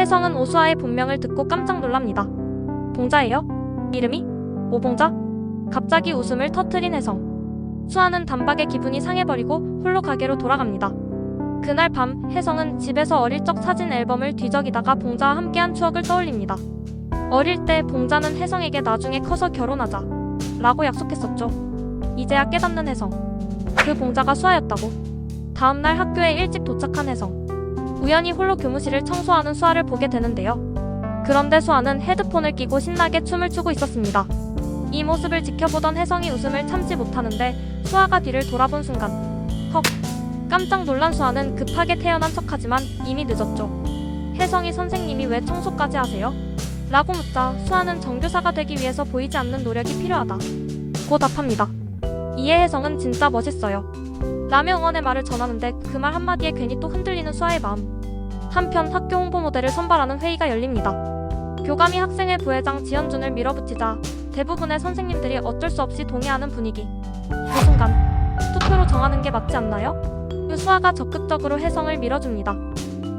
혜성은 오수아의 본명을 듣고 깜짝 놀랍니다. 봉자예요? 이름이? 오봉자? 갑자기 웃음을 터뜨린 혜성. 수아는 단박에 기분이 상해버리고 홀로 가게로 돌아갑니다. 그날 밤 혜성은 집에서 어릴 적 사진 앨범을 뒤적이다가 봉자와 함께한 추억을 떠올립니다. 어릴 때 봉자는 혜성에게 나중에 커서 결혼하자 라고 약속했었죠. 이제야 깨닫는 혜성. 그 봉자가 수아였다고. 다음날 학교에 일찍 도착한 혜성. 우연히 홀로 교무실을 청소하는 수아를 보게 되는데요. 그런데 수아는 헤드폰을 끼고 신나게 춤을 추고 있었습니다. 이 모습을 지켜보던 혜성이 웃음을 참지 못하는데 수아가 뒤를 돌아본 순간 헉! 깜짝 놀란 수아는 급하게 태어난 척하지만 이미 늦었죠. 혜성이 선생님이 왜 청소까지 하세요? 라고 묻자 수아는 정교사가 되기 위해서 보이지 않는 노력이 필요하다 고 답합니다. 이에 혜성은 진짜 멋있어요 라며 응원의 말을 전하는데 그 말 한마디에 괜히 또 흔들리는 수아의 마음. 한편 학교 홍보 모델을 선발하는 회의가 열립니다. 교감이 학생회 부회장 지현준을 밀어붙이자 대부분의 선생님들이 어쩔 수 없이 동의하는 분위기. 그 순간 투표로 정하는 게 맞지 않나요? 수아가 적극적으로 혜성을 밀어줍니다.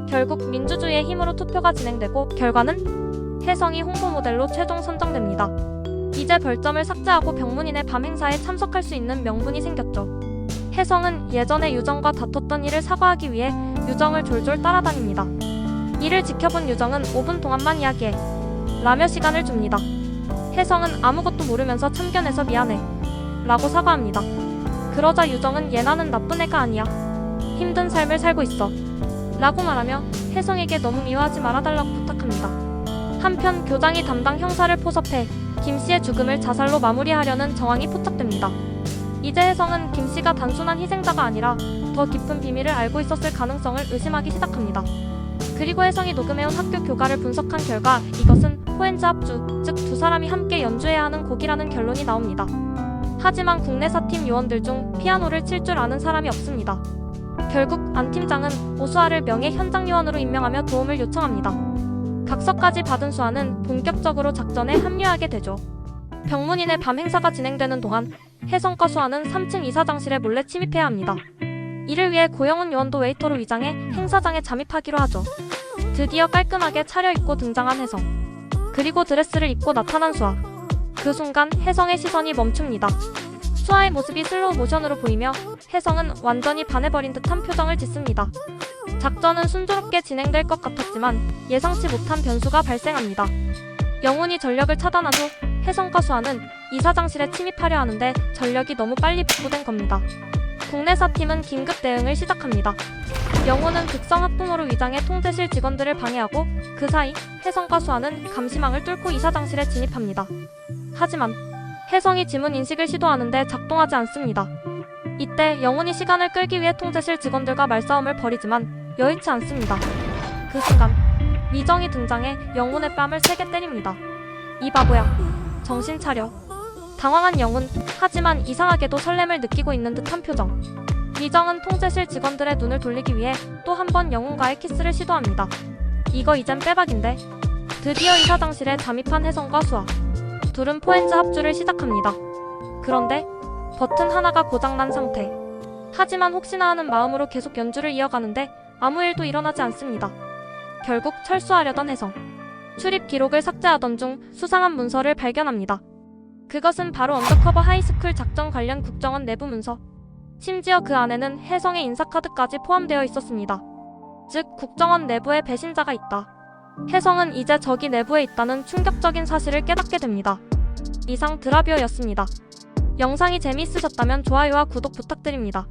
결국 민주주의의 힘으로 투표가 진행되고 결과는 혜성이 홍보 모델로 최종 선정됩니다. 이제 벌점을 삭제하고 병문인의 밤 행사에 참석할 수 있는 명분이 생겼죠. 혜성은 예전에 유정과 다퉜던 일을 사과하기 위해 유정을 졸졸 따라다닙니다. 이를 지켜본 유정은 5분 동안만 이야기해 라며 시간을 줍니다. 혜성은 아무것도 모르면서 참견해서 미안해 라고 사과합니다. 그러자 유정은 얘 나는 나쁜 애가 아니야. 힘든 삶을 살고 있어 라고 말하며 혜성에게 너무 미워하지 말아달라고 부탁합니다. 한편 교장이 담당 형사를 포섭해 김씨의 죽음을 자살로 마무리하려는 정황이 포착됩니다. 이제 혜성은 김씨가 단순한 희생자가 아니라 더 깊은 비밀을 알고 있었을 가능성을 의심하기 시작합니다. 그리고 혜성이 녹음해온 학교 교가를 분석한 결과 이것은 포엔즈 합주, 즉 두 사람이 함께 연주해야 하는 곡이라는 결론이 나옵니다. 하지만 국내사팀 요원들 중 피아노를 칠 줄 아는 사람이 없습니다. 결국 안 팀장은 오수아를 명예 현장 요원으로 임명하며 도움을 요청합니다. 각서까지 받은 수아는 본격적으로 작전에 합류하게 되죠. 병문인의 밤 행사가 진행되는 동안 혜성과 수아는 3층 이사장실에 몰래 침입해야 합니다. 이를 위해 고영훈 요원도 웨이터로 위장해 행사장에 잠입하기로 하죠. 드디어 깔끔하게 차려입고 등장한 혜성. 그리고 드레스를 입고 나타난 수아. 그 순간 혜성의 시선이 멈춥니다. 수아의 모습이 슬로우 모션으로 보이며 혜성은 완전히 반해버린 듯한 표정을 짓습니다. 작전은 순조롭게 진행될 것 같았지만 예상치 못한 변수가 발생합니다. 영훈이 전력을 차단한 후 혜성과 수아는 이사장실에 침입하려 하는데 전력이 너무 빨리 복구된 겁니다. 국내사팀은 긴급 대응을 시작합니다. 영훈은 극성 학부모로 위장해 통제실 직원들을 방해하고 그 사이 혜성과 수아는 감시망을 뚫고 이사장실에 진입합니다. 하지만 혜성이 지문 인식을 시도하는데 작동하지 않습니다. 이때 영훈이 시간을 끌기 위해 통제실 직원들과 말싸움을 벌이지만 여의치 않습니다. 그 순간 미정이 등장해 영훈의 뺨을 세게 때립니다. 이 바보야, 정신 차려. 당황한 영훈, 하지만 이상하게도 설렘을 느끼고 있는 듯한 표정. 미정은 통제실 직원들의 눈을 돌리기 위해 또 한 번 영훈과의 키스를 시도합니다. 이거 이젠 빼박인데. 드디어 이사장실에 잠입한 혜성과 수아. 둘은 포엔즈 합주를 시작합니다. 그런데 버튼 하나가 고장난 상태. 하지만 혹시나 하는 마음으로 계속 연주를 이어가는데 아무 일도 일어나지 않습니다. 결국 철수하려던 혜성. 출입 기록을 삭제하던 중 수상한 문서를 발견합니다. 그것은 바로 언더커버 하이스쿨 작전 관련 국정원 내부 문서. 심지어 그 안에는 혜성의 인사카드까지 포함되어 있었습니다. 즉 국정원 내부에 배신자가 있다. 혜성은 이제 적이 내부에 있다는 충격적인 사실을 깨닫게 됩니다. 이상 드라뷰어였습니다. 영상이 재미있으셨다면 좋아요와 구독 부탁드립니다.